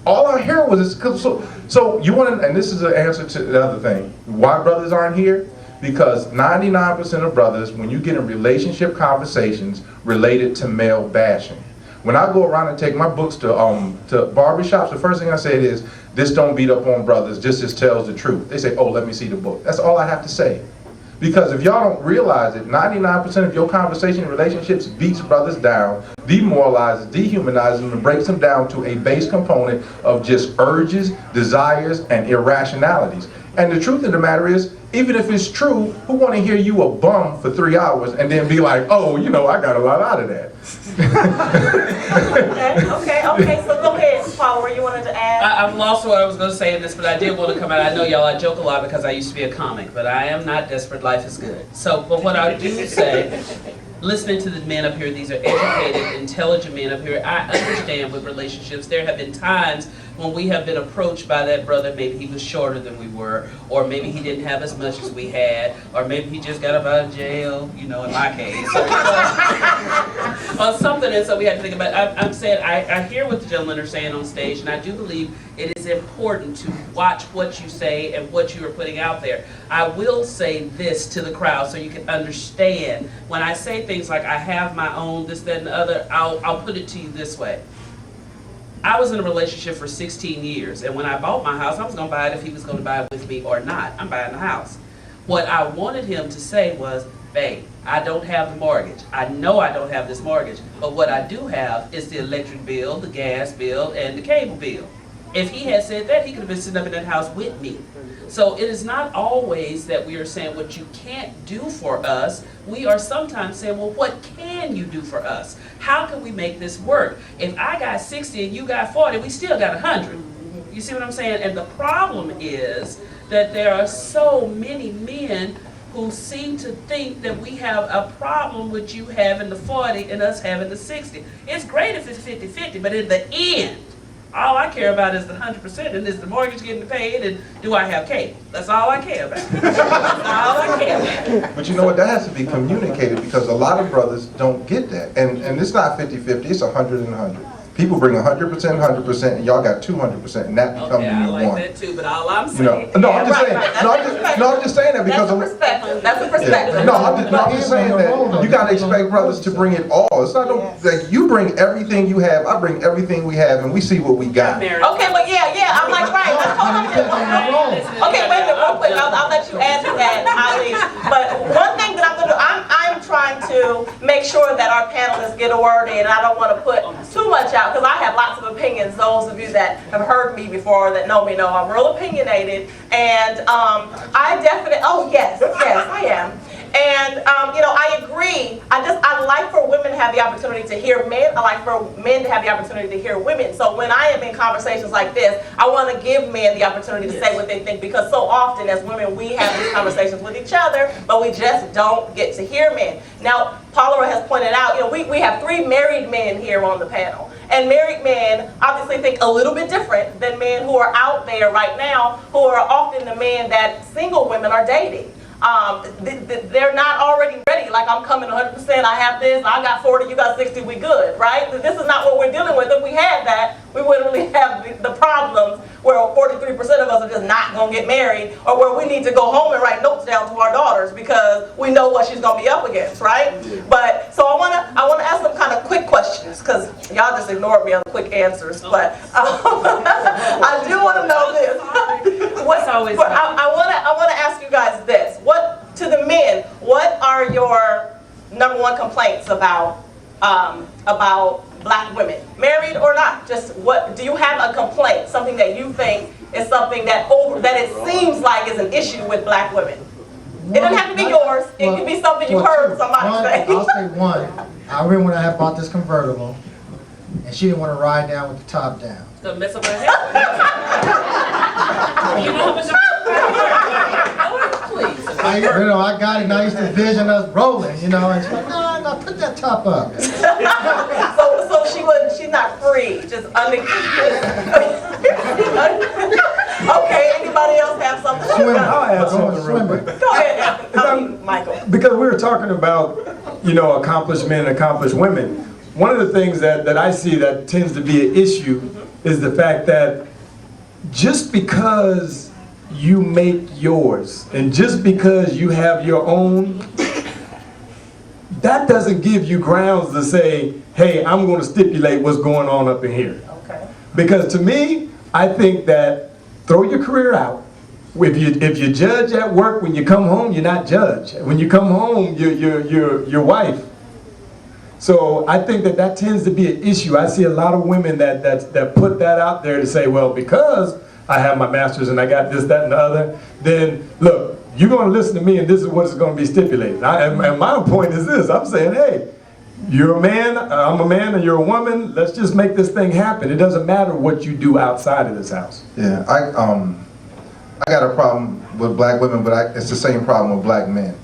All I hear was this. So you want to, and this is the answer to the other thing. Why brothers aren't here? Because 99% of brothers, when you get in relationship conversations related to male bashing. When I go around and take my books to barbershops, the first thing I say is, this don't beat up on brothers, this just tells the truth. They say, oh, let me see the book. That's all I have to say. Because if y'all don't realize it, 99% of your conversation in relationships beats brothers down, demoralizes, dehumanizes them, and breaks them down to a base component of just urges, desires, and irrationalities. And the truth of the matter is, even if it's true, who want to hear you a bum for 3 hours and then be like, oh, you know, I got a lot out of that. Okay, so go ahead, Paula, where you wanted to add? I've lost what I was going to say in this, but I did want to come out. I know y'all, I joke a lot because I used to be a comic, but I am not desperate. Life is good. So, but what I do say, listening to the men up here, these are educated, intelligent men up here. I understand with relationships, there have been times when we have been approached by that brother, maybe he was shorter than we were, or maybe he didn't have as much as we had, or maybe he just got up out of jail, you know, in my case, or something, and so we had to think about it. I'm saying, I hear what the gentlemen are saying on stage, and I do believe it is important to watch what you say and what you are putting out there. I will say this to the crowd so you can understand. When I say things like, I have my own, this, that, and the other, I'll put it to you this way. I was in a relationship for 16 years, and when I bought my house, I was going to buy it if he was going to buy it with me or not. I'm buying the house. What I wanted him to say was, babe, I don't have the mortgage. I know I don't have this mortgage, but what I do have is the electric bill, the gas bill, and the cable bill. If he had said that, he could have been sitting up in that house with me. So it is not always that we are saying what you can't do for us. We are sometimes saying, well, what can you do for us? How can we make this work? If I got 60 and you got 40, we still got 100. You see what I'm saying? And the problem is that there are so many men who seem to think that we have a problem with you having the 40 and us having the 60. It's great if it's 50-50, but in the end, all I care about is the 100%, and is the mortgage getting paid, and do I have cable? That's all I care about. That's all I care about. But you know what, that has to be communicated because a lot of brothers don't get that. And it's not 50-50, it's 100 and 100. People bring 100%, 100%, and y'all got 200%, and that becomes Okay, the I new like one. that too, but all I'm You know, saying. no, I'm just Right, saying. right, I'm just saying that because That's a perspective, that's a perspective. yeah. No, I'm just saying that you gotta expect brothers to bring it all. It's not like you bring everything you have, I bring everything we have, and we see what we got. Okay, but yeah, I'm like, right, that's totally different. Okay, wait a minute, real quick, I'll let you add to that, Eileen. But one thing that I'm gonna do, I'm trying to make sure that our panelists get a word in, and I don't wanna put too much out, because I have lots of opinions. Those of you that have heard me before, that know me, know I'm real opinionated, and I definitely, oh yes, I am. And you know, I agree. I like for women to have the opportunity to hear men. I like for men to have the opportunity to hear women. So when I am in conversations like this, I want to give men the opportunity to say what they think, because so often as women we have these conversations with each other, but we just don't get to hear men. Now, Paula has pointed out, you know, we have 3 married men here on the panel. And married men obviously think a little bit different than men who are out there right now, who are often the men that single women are dating. They're not already ready, like I'm coming 100%, I have this, I got 40, you got 60, we good, right? This is not what we're dealing with. If we had that, we wouldn't really have the problems where 43% of us are just not going to get married, or where we need to go home and write notes down to our daughters because we know what she's going to be up against, right? But, so I want to ask some kind of quick questions, because y'all just ignored me on the quick answers, but I do want to know this. I want to ask you guys this. What, to the men, what are your #1 complaints about black women, married or not? Just what do you have a complaint? Something that you think is something that it seems like is an issue with black women. It doesn't have to be yours. It could be something you heard somebody say. I'll say one. I remember when I had bought this convertible, and she didn't want to ride down with the top down. To mess up her head. You know how much please. I got it, and I used to vision us rolling, and she's like, no, put that top up. So she's not free, just under. Okay, anybody else have something? I'll add something real quick. Go ahead, Michael. Because we were talking about, accomplished men and accomplished women. One of the things that I see that tends to be an issue is the fact that just because you make yours and just because you have your own, that doesn't give you grounds to say, hey, I'm going to stipulate what's going on up in here. Okay. Because to me, I think that throw your career out, If you judge at work, when you come home, you're not judged. When you come home, you're your wife. So I think that tends to be an issue. I see a lot of women that put that out there to say, well, because I have my master's and I got this, that, and the other, then look, you're going to listen to me and this is what is going to be stipulated. And my point is this, I'm saying, hey, you're a man, I'm a man, and you're a woman, let's just make this thing happen. It doesn't matter what you do outside of this house. Yeah, I got a problem with black women, but it's the same problem with black men.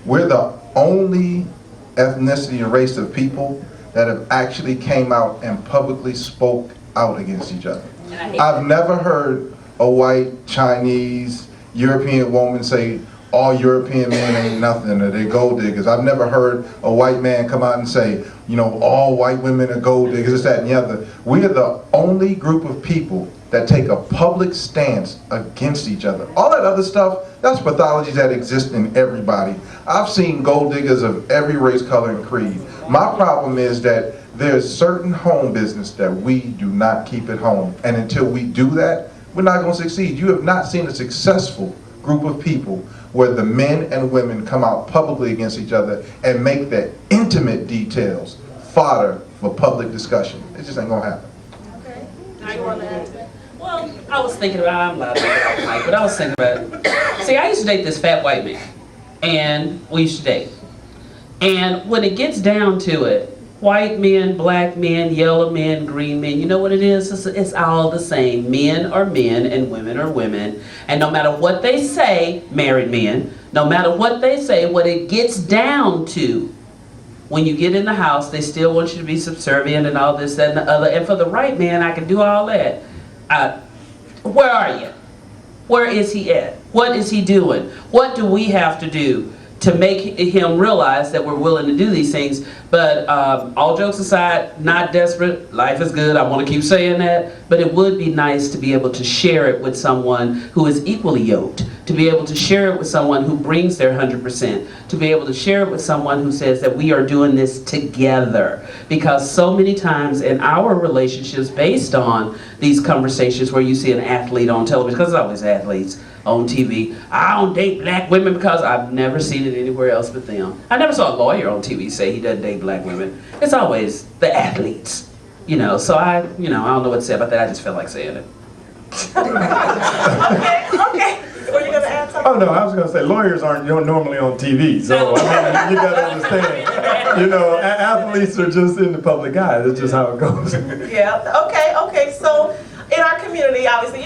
We're the only ethnicity and race of people that have actually came out and publicly spoke out against each other. I've never heard a white, Chinese, European woman say, all European men ain't nothing, or they're gold diggers. I've never heard a white man come out and say, you know, all white women are gold diggers, this, that, and the other. We are the only group of people that take a public stance against each other. All that other stuff, that's pathologies that exist in everybody. I've seen gold diggers of every race, color, and creed. My problem is that there's certain home business that we do not keep at home. And until we do that, we're not going to succeed. You have not seen a successful group of people where the men and women come out publicly against each other and make the intimate details fodder for public discussion. It just ain't going to happen. Okay. Now you want to add to that? Well, I was thinking about, I'm allowed to get off mic, but I was thinking about, see, I used to date this fat white man, and we used to date. And when it gets down to it, white men, black men, yellow men, green men, you know what it is? It's all the same. Men are men and women are women. And no matter what they say, married men, no matter what they say, what it gets down to, when you get in the house, they still want you to be subservient and all this, that, and the other. And for the right man, I can do all that. Where are you? Where is he at? What is he doing? What do we have to do to make him realize that we're willing to do these things? But all jokes aside, not desperate, life is good, I want to keep saying that, but it would be nice to be able to share it with someone who is equally yoked, to be able to share it with someone who brings their 100%, to be able to share it with someone who says that we are doing this together. Because so many times in our relationships, based on these conversations where you see an athlete on television, because it's always athletes on TV, I don't date black women because I've never seen it anywhere else but them. I never saw a lawyer on TV say he doesn't date black women. It's always the athletes, you know. So I don't know what to say about that. I just felt like saying it. Okay. Were you going to add something? Oh no, I was going to say lawyers aren't normally on TV, so I mean, you got to understand. You know, athletes are just in the public eye. That's just how it goes. Yeah. Okay. So in our community, obviously,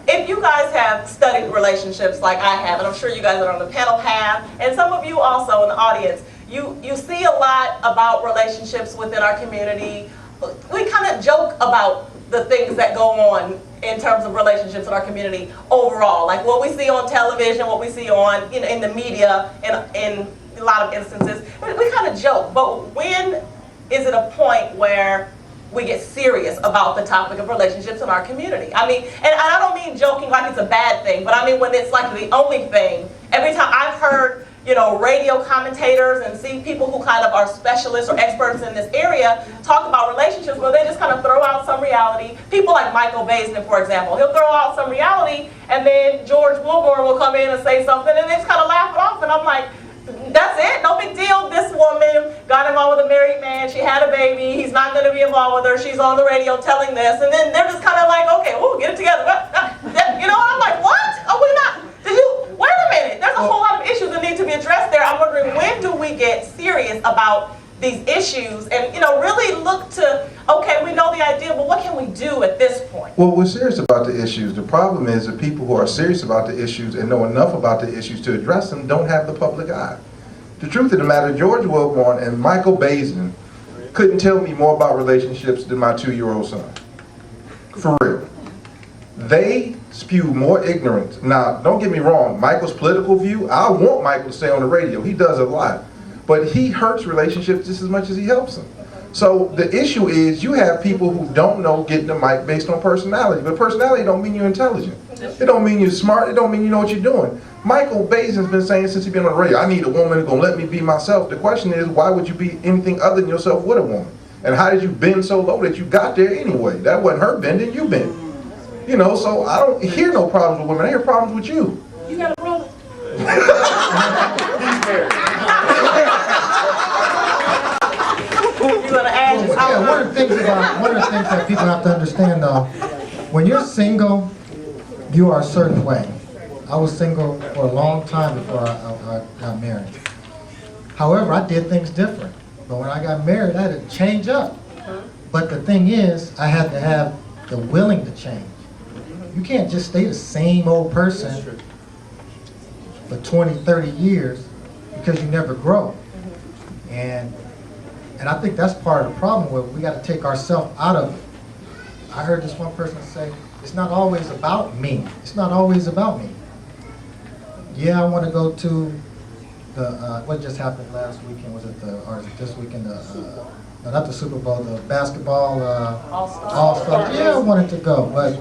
if you guys have studied relationships like I have, and I'm sure you guys that are on the panel have, and some of you also in the audience, you see a lot about relationships within our community. We kind of joke about the things that go on in terms of relationships in our community overall, like what we see on television, what we see on in the media, in a lot of instances. We kind of joke, but when is it a point where we get serious about the topic of relationships in our community? I mean, and I don't mean joking like it's a bad thing, but I mean when it's like the only thing. Every time I've heard, radio commentators and see people who kind of are specialists or experts in this area talk about relationships where they just kind of throw out some reality. People like Michael Baisden, for example, he'll throw out some reality and then George Wilborn will come in and say something and they just kind of laugh it off, and I'm like, that's it? No big deal. This woman got involved with a married man. She had a baby. He's not going to be involved with her. She's on the radio telling this. And then they're just kind of like, okay, we'll get it together. And I'm like, what? Oh, we're not. Wait a minute. There's a whole lot of issues that need to be addressed there. I'm wondering, when do we get serious about these issues and, really look to, okay, we know the idea, but what can we do at this point? Well, we're serious about the issues. The problem is the people who are serious about the issues and know enough about the issues to address them don't have the public eye. The truth of the matter, George Wilborn and Michael Baisden couldn't tell me more about relationships than my 2-year-old son. For real. They spew more ignorance. Now, don't get me wrong, Michael's political view, I want Michael to stay on the radio. He does a lot. But he hurts relationships just as much as he helps them. So the issue is you have people who don't know getting the mic based on personality. But personality don't mean you're intelligent. It don't mean you're smart. It don't mean you know what you're doing. Michael Baisden's been saying since he's been on the radio, I need a woman who's going to let me be myself. The question is, why would you be anything other than yourself with a woman? And how did you bend so low that you got there anyway? That wasn't her bending, you bent. You know, so I don't hear no problems with women. I hear problems with you. You got a brother? You gonna add your Yeah, one of the things that people have to understand though, when you're single, you are a certain way. I was single for a long time before I got married. However, I did things different. But when I got married, I had to change up. But the thing is, I had to have the willing to change. You can't just stay the same old person for 20, 30 years because you never grow. And I think that's part of the problem where we got to take ourselves out of it. I heard this one person say, it's not always about me. It's not always about me. Yeah, I want to go to the, what just happened last weekend? Was it or is it this weekend? No, not the Super Bowl, the basketball All-Star. Yeah, I wanted to go, but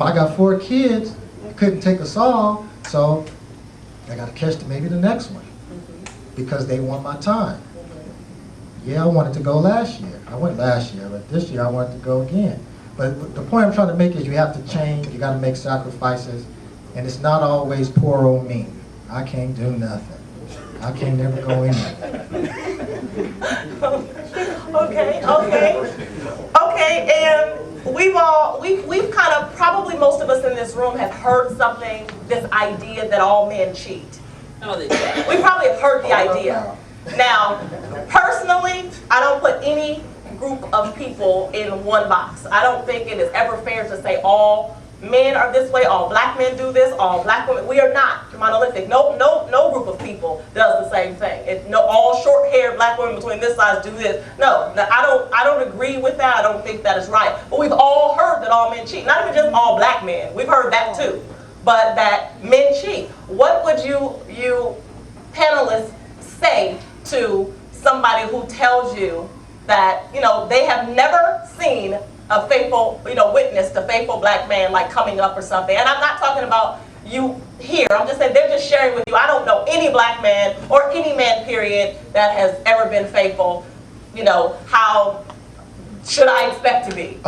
I got 4 kids. Couldn't take us all, so I got to catch maybe the next one because they want my time. Yeah, I wanted to go last year. I went last year, but this year I wanted to go again. But the point I'm trying to make is you have to change, you got to make sacrifices, and it's not always poor old me. I can't do nothing. I can't never go anywhere. Okay, and we've kind of, probably most of us in this room have heard something, this idea that all men cheat. No, they We probably have heard the idea. Now, personally, I don't put any group of people in one box. I don't think it is ever fair to say all men are this way, all black men do this, all black women. We are not monolithic. No group of people does the same thing. All short-haired black women between this size do this. No, I don't agree with that. I don't think that is right. But we've all heard that all men cheat. Not even just all black men. We've heard that too. But that men cheat. What would you panelists say to somebody who tells you that, they have never seen a faithful, witnessed a faithful black man like coming up or something? And I'm not talking about you here. I'm just saying they're just sharing with you. I don't know any black man or any man, period, that has ever been faithful. How should I expect to be?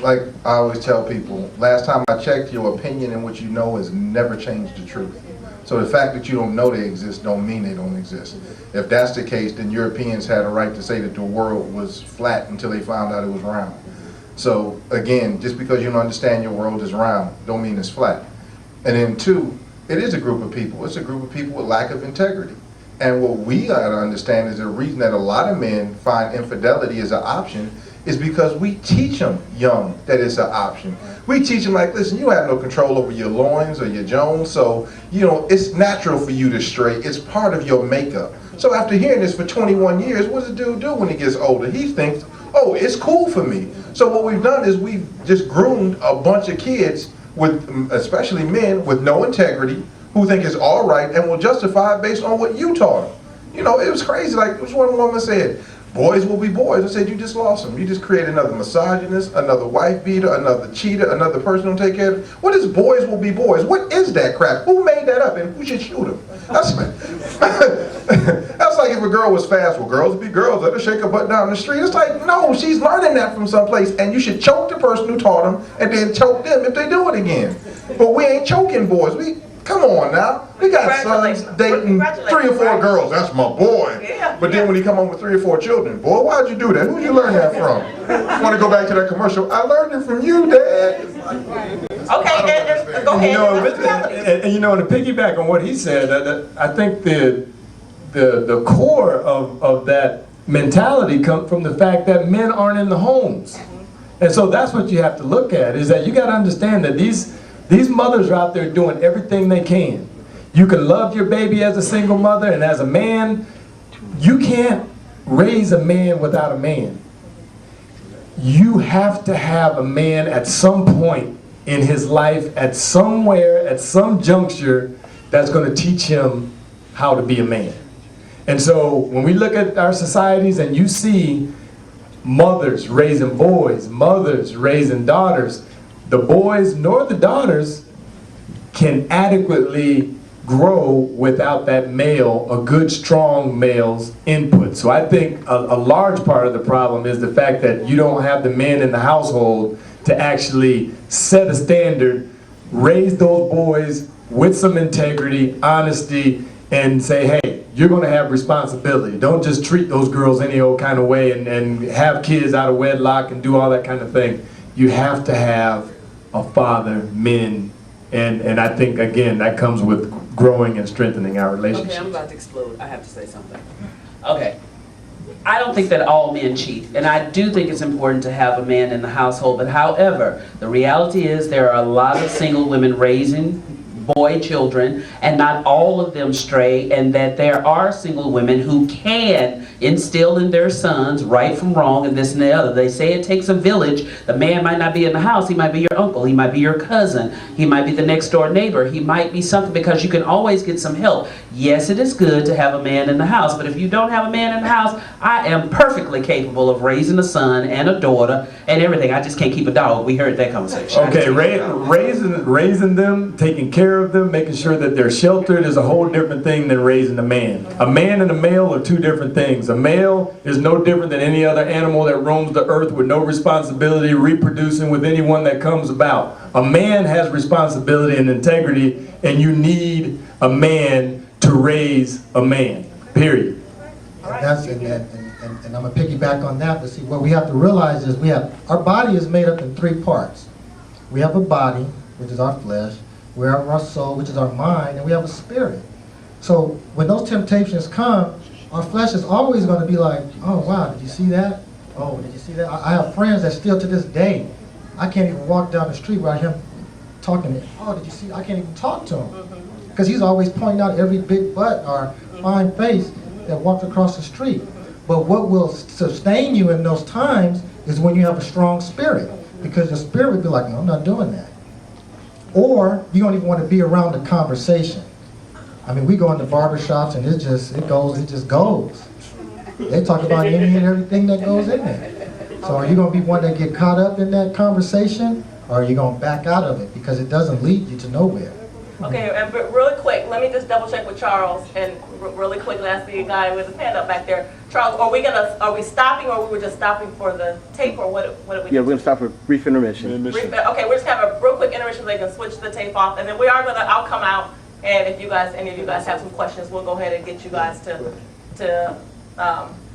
Like I always tell people, last time I checked, your opinion and what you know has never changed the truth. So the fact that you don't know they exist don't mean they don't exist. If that's the case, then Europeans had a right to say that the world was flat until they found out it was round. So again, just because you don't understand your world is round, don't mean it's flat. And then 2, it is a group of people. It's a group of people with lack of integrity. And what we gotta understand is the reason that a lot of men find infidelity as an option is because we teach them young that it's an option. We teach them like, listen, you have no control over your loins or your jones, so it's natural for you to stray. It's part of your makeup. So after hearing this for 21 years, what does the dude do when he gets older? He thinks, oh, it's cool for me. So what we've done is we've just groomed a bunch of kids, with especially men, with no integrity, who think it's all right and will justify it based on what you taught them. It was crazy. Like, this one woman said, boys will be boys. I said, you just lost them. You just created another misogynist, another wife beater, another cheater, another person who'll take care of it. What is boys will be boys? What is that crap? Who made that up and who should shoot them? That's like if a girl was fast, well, girls will be girls. Let her shake her butt down the street. It's like, no, she's learning that from someplace, and you should choke the person who taught them and then choke them if they do it again. But we ain't choking boys. Come on now. We got sons dating 3 or 4 girls. That's my boy. Yeah, but then when he come home with 3 or 4 children, boy, why'd you do that? Who'd you learn that from? Want to go back to that commercial? I learned it from you, Dad. Okay, and go ahead. And to piggyback on what he said, I think the core of that mentality comes from the fact that men aren't in the homes. And so that's what you have to look at, is that you got to understand that these mothers are out there doing everything they can. You can love your baby as a single mother, and as a man, you can't raise a man without a man. You have to have a man at some point in his life, at somewhere, at some juncture, that's going to teach him how to be a man. And so when we look at our societies and you see mothers raising boys, mothers raising daughters, the boys nor the daughters can adequately grow without that male, a good strong male's input. So I think a large part of the problem is the fact that you don't have the men in the household to actually set a standard, raise those boys with some integrity, honesty, and say, hey, you're gonna have responsibility. Don't just treat those girls any old kind of way and have kids out of wedlock and do all that kind of thing. You have to have a father, men, and I think, again, that comes with growing and strengthening our relationships. Okay, I'm about to explode. I have to say something. Okay. I don't think that all men cheat, and I do think it's important to have a man in the household, but however, the reality is there are a lot of single women raising boy children, and not all of them stray, and that there are single women who can instill in their sons right from wrong and this and the other. They say it takes a village. The man might not be in the house. He might be your uncle. He might be your cousin. He might be the next door neighbor. He might be something, because you can always get some help. Yes, it is good to have a man in the house, but if you don't have a man in the house, I am perfectly capable of raising a son and a daughter and everything. I just can't keep a dog. We heard that conversation. Okay, raising them, taking care of them, making sure that they're sheltered is a whole different thing than raising a man. A man and a male are two different things. A male is no different than any other animal that roams the earth with no responsibility, reproducing with anyone that comes about. A man has responsibility and integrity, and you need a man to raise a man, period. And I'm gonna piggyback on that, but see, what we have to realize is our body is made up in three parts. We have a body, which is our flesh, we have our soul, which is our mind, and we have a spirit. So when those temptations come, our flesh is always gonna be like, oh wow, did you see that? Oh, did you see that? I have friends that still to this day, I can't even walk down the street without him talking to me. Oh, did you see? I can't even talk to him. Because he's always pointing out every big butt or fine face that walks across the street. But what will sustain you in those times is when you have a strong spirit. Because your spirit would be like, no, I'm not doing that. Or you don't even want to be around the conversation. I mean, we go into barbershops and it just goes. They talk about any and everything that goes in there. So are you going to be one that get caught up in that conversation, or are you going to back out of it because it doesn't lead you to nowhere? Okay, and but really quick, let me just double check with Charles, and really quickly, I see a guy with his hand up back there. Charles, are we stopping, or we were just stopping for the tape, or what are we? Yeah, we're gonna stop for a brief intermission. Okay, we're just gonna have a real quick intermission so they can switch the tape off, and then I'll come out, and if any of you guys have some questions, we'll go ahead and get you guys to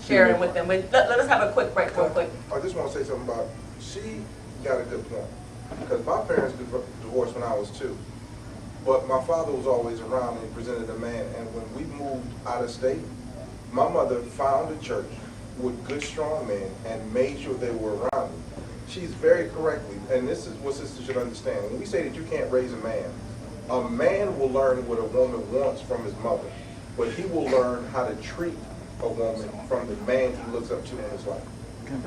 share it with them. Let us have a quick break real quick. I just want to say something about, she got a good point. Because my parents divorced when I was 2. But my father was always around and he presented a man. And when we moved out of state, my mother found a church with good, strong men and made sure they were around me. She's very correctly, and this is what sisters should understand. When we say that you can't raise a man will learn what a woman wants from his mother. But he will learn how to treat a woman from the man he looks up to in his life.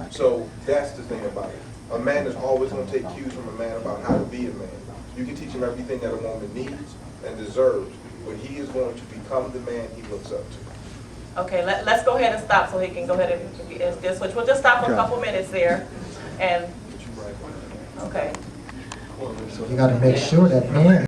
So that's the thing about it. A man is always going to take cues from a man about how to be a man. You can teach him everything that a woman needs and deserves, but he is going to become the man he looks up to. Okay, let's go ahead and stop so he can go ahead and switch. We'll just stop for a couple minutes there, and okay. So you got to make sure that man